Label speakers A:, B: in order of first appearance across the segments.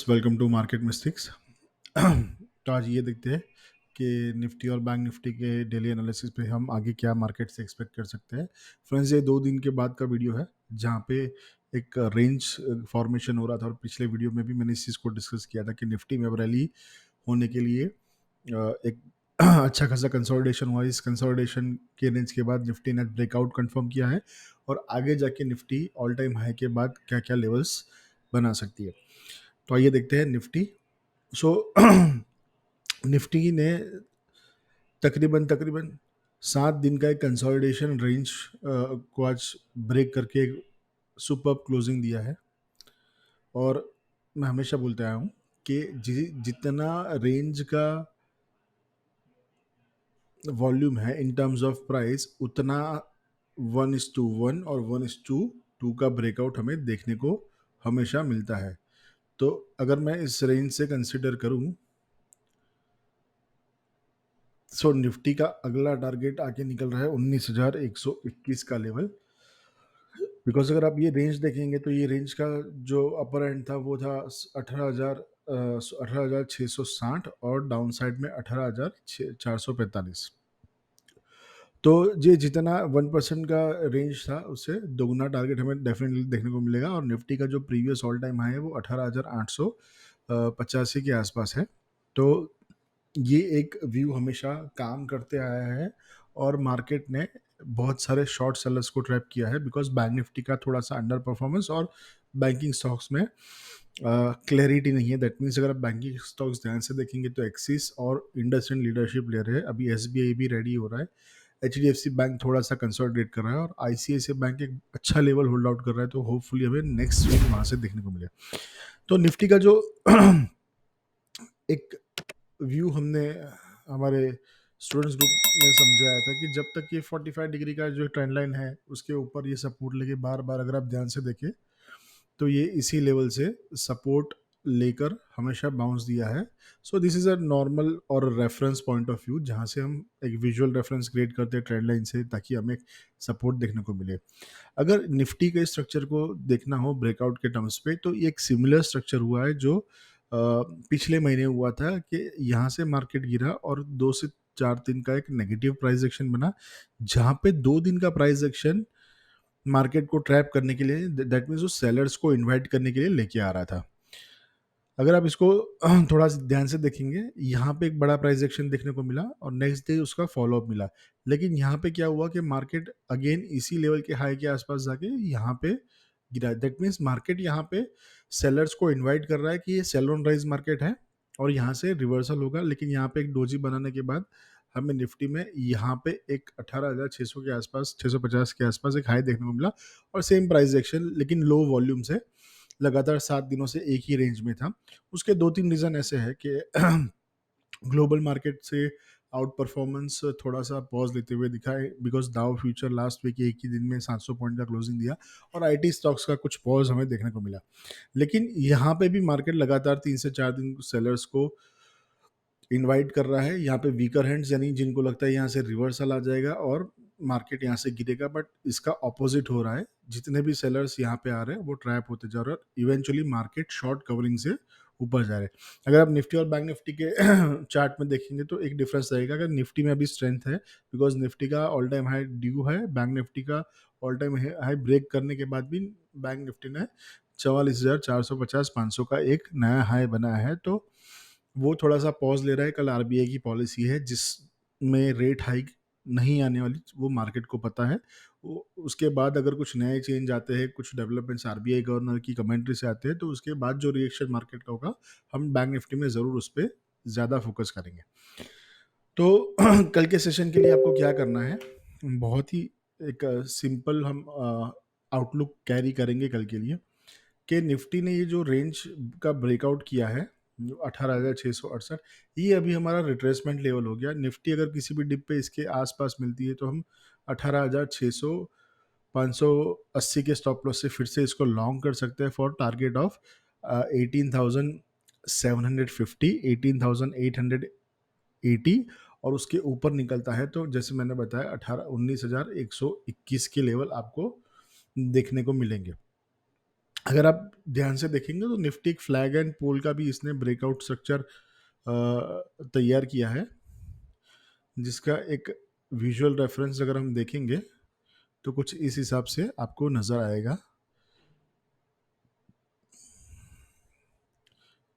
A: Welcome to market mystics. तो आज ये देखते हैं कि निफ्टी और बैंक निफ्टी के डेली एनालिसिस पे हम आगे क्या मार्केट से एक्सपेक्ट कर सकते हैं। फ्रेंड्स, ये 2 दिन के बाद का वीडियो है जहाँ पे एक रेंज फॉर्मेशन हो रहा था और पिछले वीडियो में भी मैंने इस चीज़ को डिस्कस किया था कि निफ्टी में अब रैली होने के लिए एक अच्छा खासा कंसोलिडेशन हुआ। इस कंसोलिडेशन के रेंज के बाद निफ्टी ने ब्रेकआउट कंफर्म किया है और आगे जाके निफ्टी ऑल टाइम हाई के बाद क्या क्या लेवल्स बना सकती है। तो आइए देखते हैं निफ्टी। सो निफ्टी ने तकरीबन 7 दिन का एक कंसोलिडेशन रेंज को आज ब्रेक करके एक सुपर क्लोजिंग दिया है। और मैं हमेशा बोलते आया हूँ कि जितना रेंज का वॉल्यूम है इन टर्म्स ऑफ प्राइस, उतना 1:1 और 1:2 का ब्रेकआउट हमें देखने को हमेशा मिलता है। तो अगर मैं इस रेंज से कंसिडर करूं, सो निफ्टी का अगला टारगेट आके निकल रहा है 19,121 का लेवल। बिकॉज अगर आप ये रेंज देखेंगे तो ये रेंज का जो अपर एंड था वो था 18,660 और डाउन साइड में 18,445। तो ये जितना 1% का रेंज था उससे दोगुना टारगेट हमें डेफिनेटली देखने को मिलेगा। और निफ्टी का जो प्रीवियस ऑल टाइम हाई है वो 18,885 के आसपास है। तो ये एक व्यू हमेशा काम करते आया है और मार्केट ने बहुत सारे शॉर्ट सेलर्स को ट्रैप किया है बिकॉज बैंक निफ्टी का थोड़ा सा अंडर परफॉर्मेंस और बैंकिंग स्टॉक्स में क्लैरिटी नहीं है। दैट मीन्स अगर आप बैंकिंग स्टॉक्स ध्यान से देखेंगे तो एक्सिस और इंडसइंड लीडरशिप ले रहे हैं, अभी एसबीआई भी रेडी हो रहा है, एचडीएफसी बैंक थोड़ा सा कंसोलिडेट कर रहा है और आईसीआईसीआई बैंक एक अच्छा लेवल होल्ड आउट कर रहा है। तो होपफुली हमें नेक्स्ट वीक वहां से देखने को मिले। तो निफ्टी का जो एक व्यू हमने हमारे स्टूडेंट्स ग्रुप में समझाया था कि जब तक ये 45 डिग्री का जो ट्रेंड लाइन है उसके ऊपर ये सपोर्ट लेके बार बार अगर आप ध्यान से देखें तो ये इसी लेवल से सपोर्ट लेकर हमेशा बाउंस दिया है। So this is a normal और रेफरेंस पॉइंट ऑफ व्यू जहाँ से हम एक विजुअल रेफरेंस क्रिएट करते हैं ट्रेंड लाइन से ताकि हमें एक सपोर्ट देखने को मिले। अगर निफ्टी के स्ट्रक्चर को देखना हो ब्रेकआउट के टर्म्स पे तो ये एक सिमिलर स्ट्रक्चर हुआ है जो पिछले महीने हुआ था कि यहाँ से मार्केट गिरा और 2 से 4 दिन का एक नेगेटिव प्राइस एक्शन बना, जहाँ पे 2 दिन का प्राइस एक्शन मार्केट को ट्रैप करने के लिए, दैट मीन्स उस सेलर्स को इनवाइट करने के लिए लेके आ रहा था। अगर आप इसको थोड़ा सा ध्यान से देखेंगे, यहाँ पे एक बड़ा प्राइस एक्शन देखने को मिला और नेक्स्ट डे उसका फॉलोअप मिला। लेकिन यहाँ पे क्या हुआ कि मार्केट अगेन इसी लेवल के हाई के आसपास जाके यहाँ पे गिरा। दैट मीन्स मार्केट यहाँ पे सेलर्स को इनवाइट कर रहा है कि ये सेल ऑन राइज मार्केट है और यहाँ से रिवर्सल होगा। लेकिन यहाँ पे एक डोजी बनाने के बाद हमें निफ्टी में यहाँ पे एक 18,600 के आसपास, 650 के आसपास एक हाई देखने को मिला और सेम प्राइस एक्शन लेकिन लो वॉल्यूम से लगातार 7 दिनों से एक ही रेंज में था। उसके 2-3 रीज़न ऐसे है कि ग्लोबल मार्केट से आउट परफॉर्मेंस थोड़ा सा पॉज लेते हुए दिखा है बिकॉज दाव फ्यूचर लास्ट वीक एक ही दिन में 700 पॉइंट का क्लोजिंग दिया और आईटी स्टॉक्स का कुछ पॉज हमें देखने को मिला। लेकिन यहाँ पे भी मार्केट लगातार 3 से 4 दिन सेलर्स को इनवाइट कर रहा है। यहाँ पे वीकर हैंड्स यानी जिनको लगता है यहाँ से रिवर्सल आ जाएगा और मार्केट यहाँ से गिरेगा, बट इसका ऑपोजिट हो रहा है। जितने भी सेलर्स यहाँ पे आ रहे हैं वो ट्रैप होते जा रहे हैं और इवेंचुअली मार्केट शॉर्ट कवरिंग से ऊपर जा रहे हैं। अगर आप निफ्टी और बैंक निफ्टी के चार्ट में देखेंगे तो एक डिफरेंस रहेगा। अगर निफ्टी में अभी स्ट्रेंथ है बिकॉज निफ्टी का ऑल टाइम हाई ड्यू है, बैंक निफ्टी का ऑल टाइम हाई ब्रेक करने के बाद भी बैंक निफ्टी ने 44,450 500 का एक नया हाई बनाया है। तो वो थोड़ा सा पॉज ले रहा है। कल आरबीआई की पॉलिसी है जिसमें रेट हाइक नहीं आने वाली, वो मार्केट को पता है। उसके बाद अगर कुछ नए चेंज आते हैं, कुछ डेवलपमेंट्स आरबीआई गवर्नर की कमेंट्री से आते हैं तो उसके बाद जो रिएक्शन मार्केट का होगा हम बैंक निफ्टी में ज़रूर उस पर ज़्यादा फोकस करेंगे। तो कल के सेशन के लिए आपको क्या करना है, बहुत ही एक सिंपल हम आउटलुक कैरी करेंगे कल के लिए कि निफ्टी ने ये जो रेंज का ब्रेकआउट किया है 18,668, ये अभी हमारा रिट्रेसमेंट लेवल हो गया। निफ्टी अगर किसी भी डिप पे इसके आसपास मिलती है तो हम 18,600 580 के स्टॉप लॉस से फिर से इसको लॉन्ग कर सकते हैं फॉर टारगेट ऑफ 18,750 18,880। और उसके ऊपर निकलता है तो जैसे मैंने बताया 19,121 के लेवल आपको देखने को मिलेंगे। अगर आप ध्यान से देखेंगे तो निफ्टी एक फ्लैग एंड पोल का भी इसने ब्रेकआउट स्ट्रक्चर तैयार किया है, जिसका एक विजुअल रेफरेंस अगर हम देखेंगे तो कुछ इस हिसाब से आपको नजर आएगा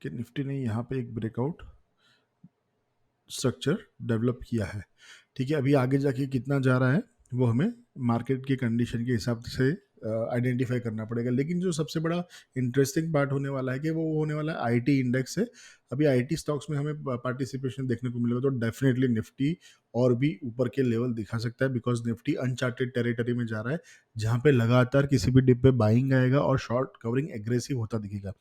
A: कि निफ्टी ने यहाँ पे एक ब्रेकआउट स्ट्रक्चर डेवलप किया है। ठीक है, अभी आगे जाके कितना जा रहा है वो हमें मार्केट की कंडीशन के हिसाब से आइडेंटिफाई करना पड़ेगा। लेकिन जो सबसे बड़ा इंटरेस्टिंग पार्ट होने वाला है कि वो होने वाला है आईटी इंडेक्स से। अभी आईटी स्टॉक्स में हमें पार्टिसिपेशन देखने को मिलेगा, तो डेफिनेटली निफ्टी और भी ऊपर के लेवल दिखा सकता है, बिकॉज निफ्टी अनचार्टेड टेरिटरी में जा रहा है, जहाँ पे लगातार किसी भी डिप पे बाइंग आएगा और शॉर्ट कवरिंग एग्रेसिव होता दिखेगा।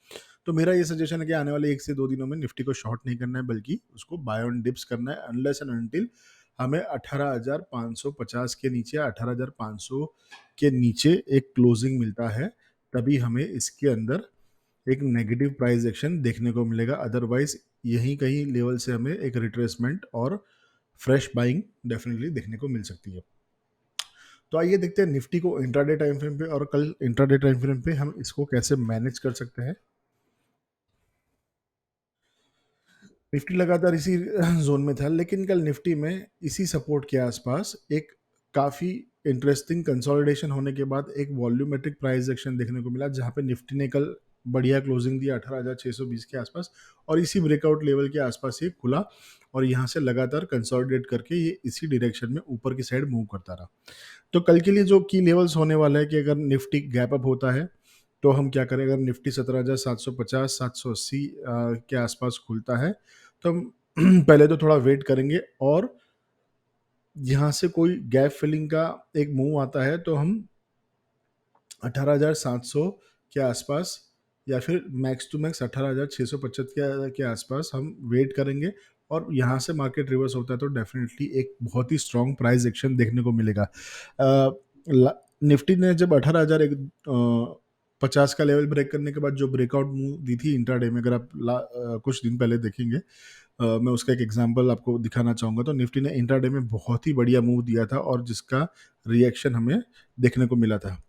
A: तो मेरा ये सजेशन है कि आने वाले 1 से 2 दिनों में निफ्टी को शॉर्ट नहीं करना है, बल्कि उसको बाय ऑन डिप्स करना है, अनलेस एंड अनटिल हमें 18,550 के नीचे, 18,500 के नीचे एक क्लोजिंग मिलता है, तभी हमें इसके अंदर एक नेगेटिव प्राइस एक्शन देखने को मिलेगा। अदरवाइज यहीं कहीं लेवल से हमें एक रिट्रेसमेंट और फ्रेश बाइंग डेफिनेटली देखने को मिल सकती है। तो आइए देखते हैं निफ्टी को इंट्राडे टाइम फ्रेम पे, और कल इंट्राडे टाइम फ्रेम पे हम इसको कैसे मैनेज कर सकते हैं। निफ्टी लगातार इसी जोन में था, लेकिन कल निफ्टी में इसी सपोर्ट के आसपास एक काफ़ी इंटरेस्टिंग कंसोलिडेशन होने के बाद एक वॉल्यूमेट्रिक प्राइस एक्शन देखने को मिला, जहां पे निफ्टी ने कल बढ़िया क्लोजिंग दिया 18,620 के आसपास, और इसी ब्रेकआउट लेवल के आसपास ये खुला, और यहाँ से लगातार कंसोलिडेट करके ये इसी डायरेक्शन में ऊपर की साइड मूव करता रहा। तो कल के लिए जो की लेवल्स होने वाला है कि अगर निफ्टी गैप अप होता है तो हम क्या करें, अगर निफ्टी 17,750 780 के आसपास खुलता है तो हम पहले तो थोड़ा वेट करेंगे, और यहाँ से कोई गैप फिलिंग का एक मूव आता है तो हम 18,700 के आसपास, या फिर मैक्स टू मैक्स 18,675 के आसपास हम वेट करेंगे, और यहाँ से मार्केट रिवर्स होता है तो डेफिनेटली एक बहुत ही स्ट्रॉन्ग प्राइस एक्शन देखने को मिलेगा। निफ्टी ने जब 18,050 का लेवल ब्रेक करने के बाद जो ब्रेकआउट मूव दी थी इंट्राडे में, अगर आप कुछ दिन पहले देखेंगे, मैं उसका एक एग्जांपल आपको दिखाना चाहूँगा, तो निफ्टी ने इंट्राडे में बहुत ही बढ़िया मूव दिया था, और जिसका रिएक्शन हमें देखने को मिला था।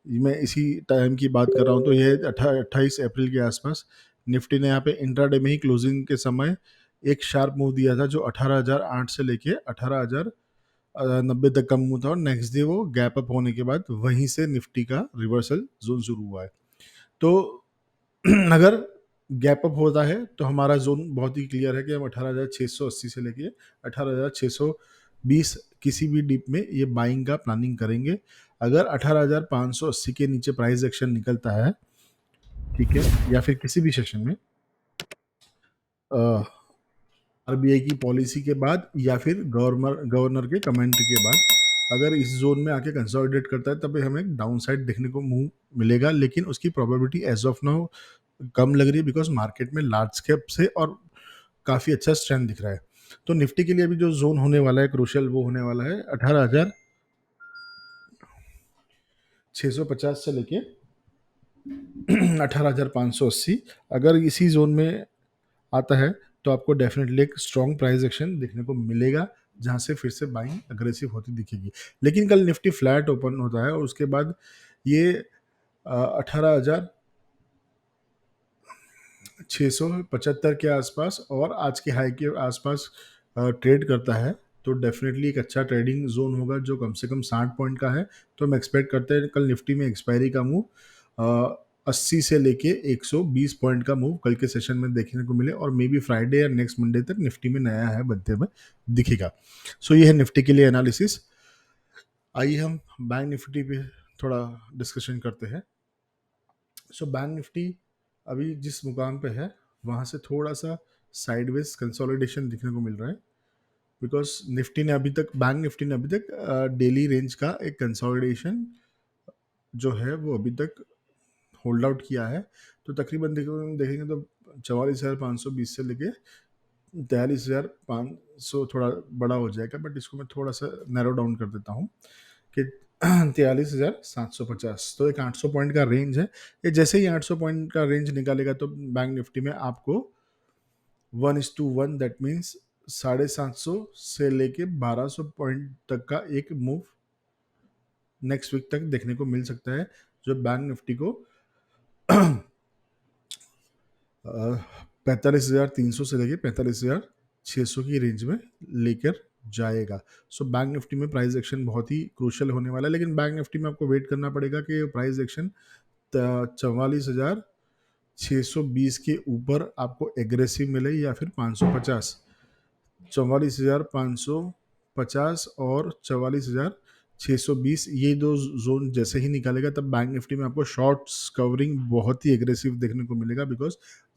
A: मैं इसी टाइम की बात कर रहा हूँ, तो ये 28 अप्रैल के आसपास निफ्टी ने यहाँ पे इंट्राडे में ही क्लोजिंग के समय एक शार्प मूव दिया था, जो 18,008 से लेके 18,090 तक का मूव था, और नेक्स्ट डे वो गैप अप होने के बाद वहीं से निफ्टी का रिवर्सल जोन शुरू हुआ है। तो अगर गैप अप होता है तो हमारा जोन बहुत ही क्लियर है कि हम 18,680 से लेके 18,620 किसी भी डिप में ये बाइंग का प्लानिंग करेंगे। अगर 18,580 के नीचे प्राइस एक्शन निकलता है, ठीक है, या फिर किसी भी सेशन में आरबीआई की पॉलिसी के बाद, या फिर गवर्नर के कमेंट्री के बाद, अगर इस जोन में आके कंसोलिडेट करता है, तभी हमें डाउन साइड देखने को मूव मिलेगा, लेकिन उसकी प्रोबेबिलिटी एज ऑफ नाउ कम लग रही है, बिकॉज मार्केट में लार्ज कैप से और काफ़ी अच्छा स्ट्रेंथ दिख रहा है। तो निफ्टी के लिए अभी जो जोन होने वाला है क्रूशियल, वो होने वाला है 18,650 से लेके 18,580। अगर इसी जोन में आता है तो आपको डेफिनेटली एक स्ट्रॉन्ग प्राइस एक्शन देखने को मिलेगा, जहां से फिर से बाइंग अग्रेसिव होती दिखेगी। लेकिन कल निफ्टी फ्लैट ओपन होता है, और उसके बाद ये 18,675 के आसपास और आज के हाई के आसपास ट्रेड करता है, तो डेफिनेटली एक अच्छा ट्रेडिंग जोन होगा, जो कम से कम 60 पॉइंट का है। तो हम एक्सपेक्ट करते हैं कल निफ्टी में एक्सपायरी का मूव 80 से लेके 120 पॉइंट का मूव कल के सेशन में देखने को मिले, और मे बी फ्राइडे या नेक्स्ट मंडे तक निफ्टी में नया है बनते हुए दिखेगा। सो ये है निफ्टी के लिए एनालिसिस। आइए हम बैंक निफ्टी पे थोड़ा डिस्कशन करते हैं। सो बैंक निफ्टी अभी जिस मुकाम पे है, वहाँ से थोड़ा सा साइडवेज कंसोलिडेशन दिखने को मिल रहा है, बिकॉज निफ्टी ने अभी तक, बैंक निफ्टी ने अभी तक डेली रेंज का एक कंसोलिडेशन जो है वो अभी तक होल्ड आउट किया है। तो तकरीबन देखेंगे तो 44,520 से लेके 43,500 थोड़ा बड़ा हो जाएगा, बट इसको मैं थोड़ा सा नैरो डाउन कर देता हूँ कि 43,750। तो एक 800 पॉइंट का रेंज है। ये जैसे ही 800 पॉइंट का रेंज निकालेगा तो बैंक निफ्टी में आपको 1:1, दैट मीन्स 750 से लेके 1200 पॉइंट तक का एक मूव नेक्स्ट वीक तक देखने को मिल सकता है, जो बैंक निफ्टी को 45,300 से लेके 45,600 की रेंज में लेकर जाएगा। सो बैंक निफ्टी में प्राइस एक्शन बहुत ही क्रूशल होने वाला है, लेकिन बैंक निफ्टी में आपको वेट करना पड़ेगा कि प्राइस एक्शन 44,620 के ऊपर आपको एग्रेसिव मिले या फिर 550, 44,550 और 44,620, ये दो जोन जैसे ही निकालेगा तब बैंक निफ्टी में आपको शॉर्ट्स कवरिंग बहुत ही एग्रेसिव देखने को मिलेगा, बिकॉज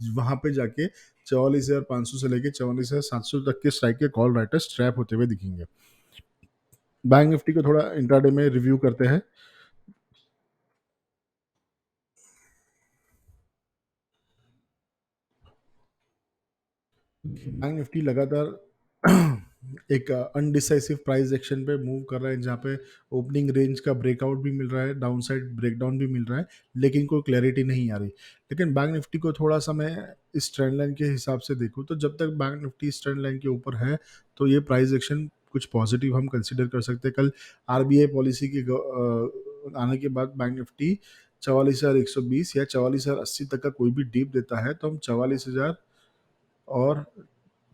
A: वहां पे जाके 44,500 से लेके 44,700 तक के स्ट्राइक के कॉल राइटर्स ट्रैप होते हुए दिखेंगे। बैंक निफ्टी को थोड़ा इंट्राडे में रिव्यू करते हैं। बैंक निफ्टी लगातार एक अनडिसाइसिव प्राइस एक्शन पे मूव कर रहा है, जहाँ पे ओपनिंग रेंज का ब्रेकआउट भी मिल रहा है, डाउन साइड ब्रेकडाउन भी मिल रहा है, लेकिन कोई क्लैरिटी नहीं आ रही। लेकिन बैंक निफ्टी को थोड़ा सा मैं इस ट्रेंड लाइन के हिसाब से देखूँ तो जब तक बैंक निफ्टी इस ट्रेंड लाइन के ऊपर है तो ये प्राइस एक्शन कुछ पॉजिटिव हम कंसिडर कर सकते हैं। कल आरबीआई पॉलिसी के आने के बाद बैंक निफ्टी 44,120 या 44,080 तक का कोई भी डीप देता है तो हम 44,000 और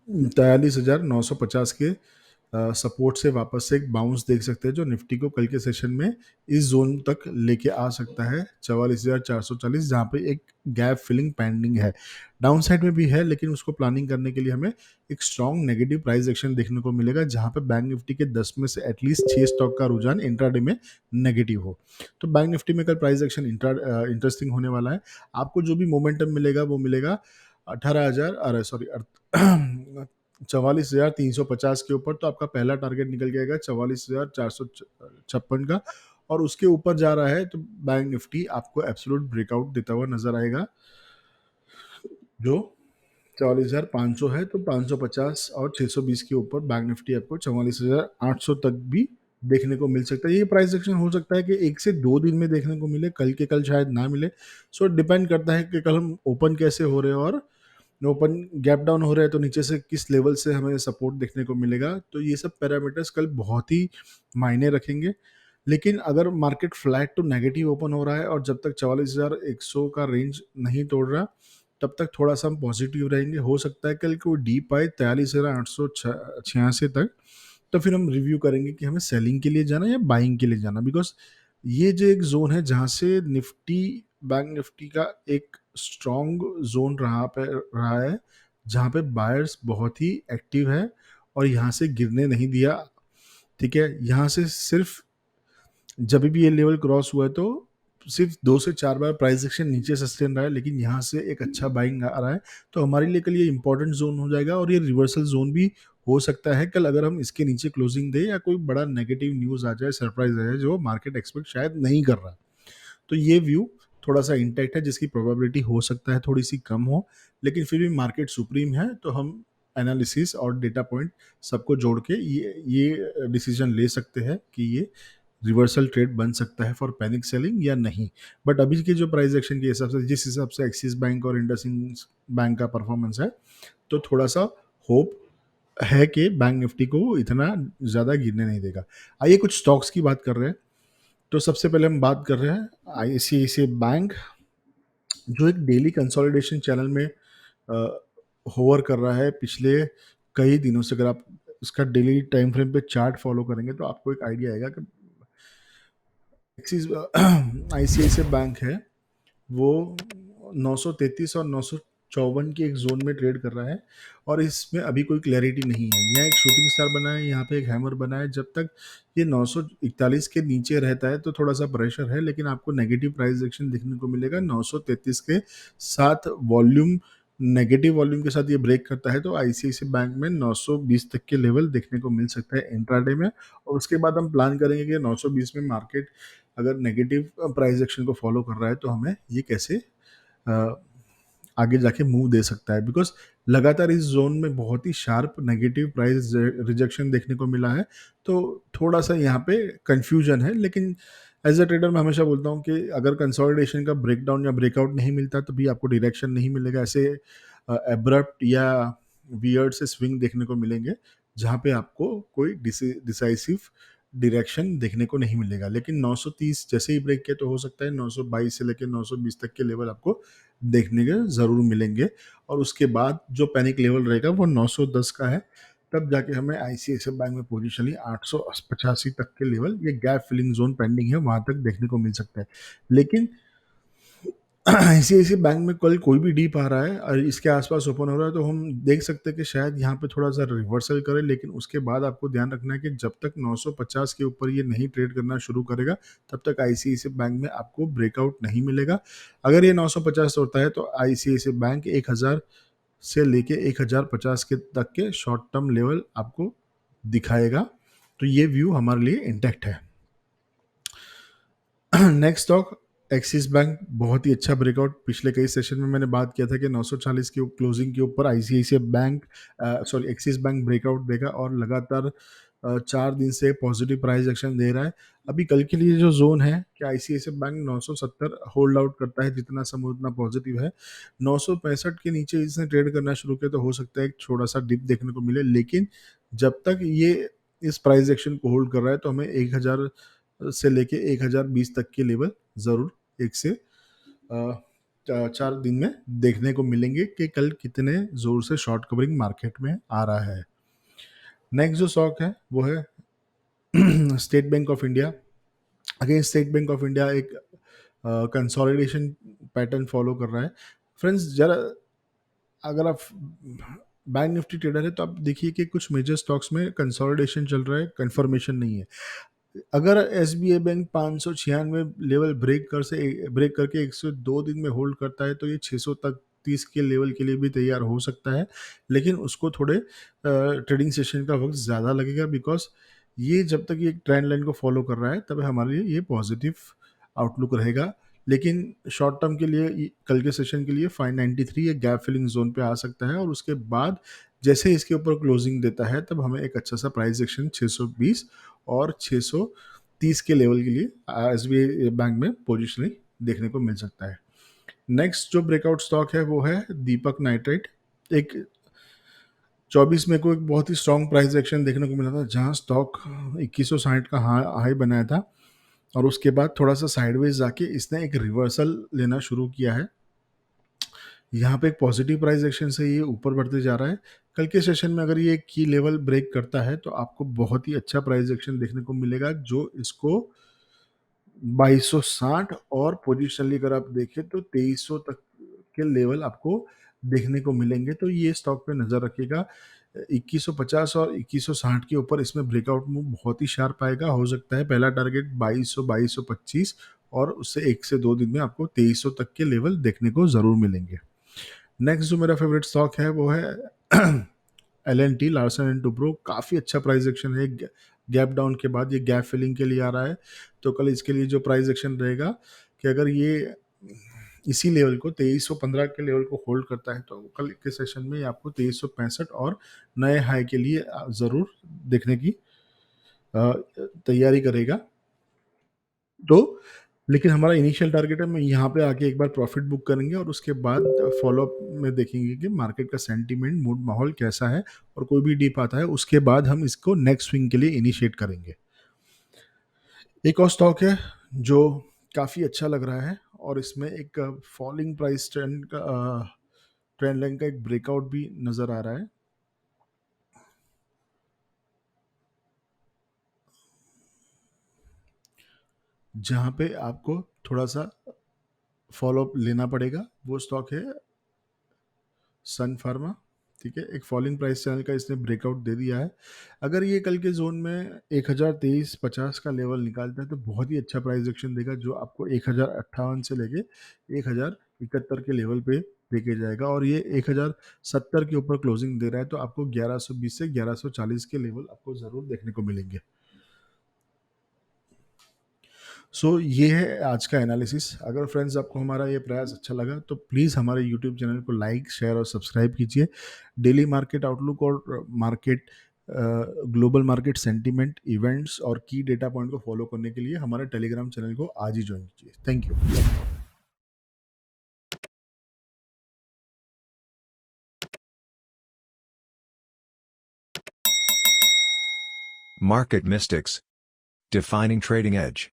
A: 43,950 के सपोर्ट से वापस से एक बाउंस देख सकते हैं, जो निफ्टी को कल के सेशन में इस जोन तक लेके आ सकता है 44,440, जहाँ पे एक गैप फिलिंग पेंडिंग है। डाउन साइड में भी है, लेकिन उसको प्लानिंग करने के लिए हमें एक स्ट्रॉन्ग नेगेटिव प्राइस एक्शन देखने को मिलेगा, जहाँ पे बैंक निफ्टी के 10 में से एटलीस्ट 6 स्टॉक का रुझान इंट्राडे में नेगेटिव हो। तो बैंक निफ्टी में कल प्राइस एक्शन इंटरेस्टिंग होने वाला है। आपको जो भी मोमेंटम मिलेगा वो मिलेगा 18,000, अरे सॉरी 44,350 के ऊपर, तो आपका पहला टारगेट निकल जाएगा 44,456 का, और उसके ऊपर जा रहा है तो बैंक निफ्टी आपको एब्सोल्यूट ब्रेकआउट देता हुआ नजर आएगा, जो 44,500 है। तो 550 और 620 के ऊपर बैंक निफ्टी आपको 44,800 तक भी देखने को मिल सकता है। ये प्राइस एक्शन हो सकता है कि 1 से 2 दिन में देखने को मिले, कल के कल शायद ना मिले। सो डिपेंड करता है कि कल हम ओपन कैसे हो रहे हैं, और ओपन गैप डाउन हो रहा है तो नीचे से किस लेवल से हमें सपोर्ट देखने को मिलेगा। तो ये सब पैरामीटर्स कल बहुत ही मायने रखेंगे। लेकिन अगर market flat to negative open हो रहा है और जब तक 44,100 का रेंज नहीं तोड़ रहा, तब तक थोड़ा सा हम पॉजिटिव रहेंगे। हो सकता है कल कोई डीप आए 43,886 तक, तो फिर हम रिव्यू करेंगे कि हमें सेलिंग के लिए जाना या बाइंग के लिए जाना, बिकॉज ये जो एक जोन है जहाँ से निफ्टी, बैंक निफ्टी का एक स्ट्रॉन्ग जोन रहा है, जहाँ पे बायर्स बहुत ही एक्टिव है और यहाँ से गिरने नहीं दिया। ठीक है, यहाँ से सिर्फ जब भी ये लेवल क्रॉस हुआ है तो सिर्फ 2 से 4 बार प्राइस एक्शन नीचे सस्टेन रहा है, लेकिन यहाँ से एक अच्छा बाइंग आ रहा है। तो हमारे लिए कल ये इंपॉर्टेंट जोन हो जाएगा, और ये रिवर्सल जोन भी हो सकता है कल, अगर हम इसके नीचे क्लोजिंग दे या कोई बड़ा नेगेटिव न्यूज आ जाए, सरप्राइज आ जाए, जो मार्केट एक्सपेक्ट शायद नहीं कर रहा। तो ये व्यू थोड़ा सा इंटैक्ट है, जिसकी प्रोबेबिलिटी हो सकता है थोड़ी सी कम हो, लेकिन फिर भी मार्केट सुप्रीम है, तो हम एनालिसिस और डेटा पॉइंट सबको जोड़ के ये डिसीजन ले सकते हैं कि ये रिवर्सल ट्रेड बन सकता है फॉर पैनिक सेलिंग या नहीं। बट अभी के जो प्राइस एक्शन के हिसाब से, जिस हिसाब से एक्सिस बैंक और इंडसइंड बैंक का परफॉर्मेंस है, तो थोड़ा सा होप है कि बैंक निफ्टी को इतना ज़्यादा गिरने नहीं देगा। आइए कुछ स्टॉक्स की बात कर रहे हैं। तो सबसे पहले हम बात कर रहे हैं आईसीआईसीआई बैंक, जो एक डेली कंसोलिडेशन चैनल में होवर कर रहा है पिछले कई दिनों से। अगर आप इसका डेली टाइम फ्रेम पे चार्ट फॉलो करेंगे तो आपको एक आइडिया आएगा कि एक्सिस आईसीआईसीआई बैंक है वो 933 और 954 की एक जोन में ट्रेड कर रहा है, और इसमें अभी कोई क्लैरिटी नहीं है। यहाँ एक शूटिंग स्टार बना है, यहाँ पे एक हैमर बना है। जब तक ये 941 के नीचे रहता है तो थोड़ा सा प्रेशर है, लेकिन आपको नेगेटिव प्राइस एक्शन देखने को मिलेगा 933 के साथ। वॉल्यूम नेगेटिव वॉल्यूम के साथ ये ब्रेक करता है तो आईसीआईसीआई बैंक में 920 तक के लेवल देखने को मिल सकता है इंट्राडे में। और उसके बाद हम प्लान करेंगे कि 920 में मार्केट अगर नेगेटिव प्राइस एक्शन को फॉलो कर रहा है तो हमें ये कैसे आगे जाके मूव दे सकता है, बिकॉज लगातार इस जोन में बहुत ही शार्प नेगेटिव प्राइस रिजेक्शन देखने को मिला है। तो थोड़ा सा यहाँ पे कंफ्यूजन है, लेकिन एज अ ट्रेडर मैं हमेशा बोलता हूँ कि अगर कंसोलिडेशन का ब्रेकडाउन या ब्रेकआउट नहीं मिलता तो भी आपको डायरेक्शन नहीं मिलेगा। ऐसे एब्रप्ट या वियर्ड से स्विंग देखने को मिलेंगे, जहाँ पे आपको कोई डिसाइसिव डायरेक्शन देखने को नहीं मिलेगा। लेकिन 930 जैसे ही ब्रेक किया तो हो सकता है 922 से लेकर 920 तक के लेवल आपको देखने के ज़रूर मिलेंगे, और उसके बाद जो पैनिक लेवल रहेगा वो 910 का है। तब जाके हमें आईसीआईसीआई बैंक में पोजिशनली 885 तक के लेवल, ये गैप फिलिंग जोन पेंडिंग है, वहां तक देखने को मिल सकता है। लेकिन आईसीआईसीआई बैंक में कल कोई भी डीप आ रहा है और इसके आसपास ओपन हो रहा है, तो हम देख सकते हैं कि शायद यहाँ पे थोड़ा सा रिवर्सल करे। लेकिन उसके बाद आपको ध्यान रखना है कि जब तक 950 के ऊपर ये नहीं ट्रेड करना शुरू करेगा, तब तक आईसीआईसीआई बैंक में आपको ब्रेकआउट नहीं मिलेगा। अगर ये 950 होता है तो आईसीआईसीआई बैंक 1000 से लेके 1050 के तक के शॉर्ट टर्म लेवल आपको दिखाएगा। तो ये व्यू हमारे लिए इंटैक्ट है। नेक्स्ट स्टॉक एक्सिस बैंक, बहुत ही अच्छा ब्रेकआउट। पिछले कई सेशन में मैंने बात किया था कि 940 के क्लोजिंग के ऊपर ICICI bank axis bank breakout देगा, और लगातार 4 दिन से पॉजिटिव प्राइस एक्शन दे रहा है। अभी कल के लिए जो जोन है कि आईसीआईसीआई बैंक 970 होल्ड आउट करता है, जितना समय उतना पॉजिटिव है। 965 के नीचे इसने ट्रेड करना शुरू किया तो हो सकता है एक छोटा सा डिप देखने को मिले। लेकिन जब तक ये इस प्राइस एक्शन को होल्ड कर रहा है तो हमें 1000 से लेके 1020 तक के लेवल ज़रूर 1 से 4 दिन में देखने को मिलेंगे कि कल कितने जोर से शॉर्ट कवरिंग मार्केट में आ रहा है। नेक्स्ट जो स्टॉक है वो है state bank of India. Again state bank of India एक कंसोलिडेशन पैटर्न फॉलो कर रहा है। फ्रेंड्स, जरा अगर आप बैंक निफ्टी ट्रेडर है तो आप देखिए कि कुछ मेजर स्टॉक्स में कंसोलिडेशन चल रहा है, कंफर्मेशन नहीं है। अगर एसबीआई बैंक 596 लेवल ब्रेक करके 102 दिन में होल्ड करता है तो ये 600 तक 30 के लेवल के लिए भी तैयार हो सकता है। लेकिन उसको थोड़े ट्रेडिंग सेशन का वक्त ज़्यादा लगेगा, बिकॉज ये जब तक ये ट्रेंड लाइन को फॉलो कर रहा है तब हमारे लिए ये पॉजिटिव आउटलुक रहेगा। लेकिन शॉर्ट टर्म के लिए कल के सेशन के लिए 593 ये गैप फिलिंग जोन पे आ सकता है, और उसके बाद जैसे इसके ऊपर क्लोजिंग देता है तब हमें एक अच्छा सा प्राइस एक्शन 620 और 630 के लेवल के लिए एसबीआई बैंक में पोजिशनिंग देखने को मिल सकता है। नेक्स्ट जो ब्रेकआउट स्टॉक है वो है दीपक नाइट्राइट। एक 24 में को एक बहुत ही स्ट्रॉन्ग प्राइस एक्शन देखने को मिला था, जहां स्टॉक 2160 का हाई बनाया था, और उसके बाद थोड़ा सा साइडवेज जाके इसने एक रिवर्सल लेना शुरू किया है। यहाँ पे एक पॉजिटिव प्राइस एक्शन से ये ऊपर बढ़ते जा रहा है। कल के सेशन में अगर ये की लेवल ब्रेक करता है तो आपको बहुत ही अच्छा प्राइस एक्शन देखने को मिलेगा, जो इसको 2260 और पोजिशनली अगर आप देखें तो 2300 तक के लेवल आपको देखने को मिलेंगे। तो ये स्टॉक पे नज़र रखिएगा। 2150 और 2160 के ऊपर इसमें ब्रेकआउट मूव बहुत ही शार्प आएगा। हो सकता है पहला टारगेट 2200 2225, और उससे 1 से 2 दिन में आपको 2300 तक के लेवल देखने को ज़रूर मिलेंगे। नेक्स्ट जो मेरा फेवरेट स्टॉक है वो है LNT, लार्सन एंड टुब्रो। काफ़ी अच्छा प्राइस एक्शन है। गैप डाउन के बाद ये गैप फिलिंग के लिए आ रहा है। तो कल इसके लिए जो प्राइस एक्शन रहेगा कि अगर ये इसी लेवल को 2315 के लेवल को होल्ड करता है तो कल के सेशन में आपको 2365 और नए हाई के लिए ज़रूर देखने की तैयारी करेगा। तो लेकिन हमारा इनिशियल टारगेट है, हम यहाँ पे आके एक बार प्रॉफिट बुक करेंगे और उसके बाद फॉलोअप में देखेंगे कि मार्केट का सेंटीमेंट, मूड, माहौल कैसा है, और कोई भी डीप आता है उसके बाद हम इसको नेक्स्ट स्विंग के लिए इनिशिएट करेंगे। एक और स्टॉक है जो काफ़ी अच्छा लग रहा है, और इसमें एक फॉलिंग प्राइस ट्रेंड लाइन का एक ब्रेकआउट भी नज़र आ रहा है। जहाँ पे आपको थोड़ा सा फॉलोअप लेना पड़ेगा, वो स्टॉक है सन फार्मा। ठीक है, एक फॉलिंग प्राइस चैनल का इसने ब्रेकआउट दे दिया है। अगर ये कल के जोन में 1023-50 का लेवल निकालता है तो बहुत ही अच्छा प्राइस एक्शन देगा, जो आपको 1058 से लेके 1071 के लेवल पे लेके जाएगा, और ये 1070 के ऊपर क्लोजिंग दे रहा है तो आपको 1120 से 1140 के लेवल आपको ज़रूर देखने को मिलेंगे। सो ये है आज का एनालिसिस। अगर फ्रेंड्स आपको हमारा ये प्रयास अच्छा लगा तो प्लीज़ हमारे यूट्यूब चैनल को लाइक, शेयर और सब्सक्राइब कीजिए। डेली मार्केट आउटलुक और market global market sentiment, events और की डेटा पॉइंट को फॉलो करने के लिए हमारे टेलीग्राम चैनल को आज ही ज्वाइन कीजिए। Thank you.
B: Market Mystics Defining trading edge.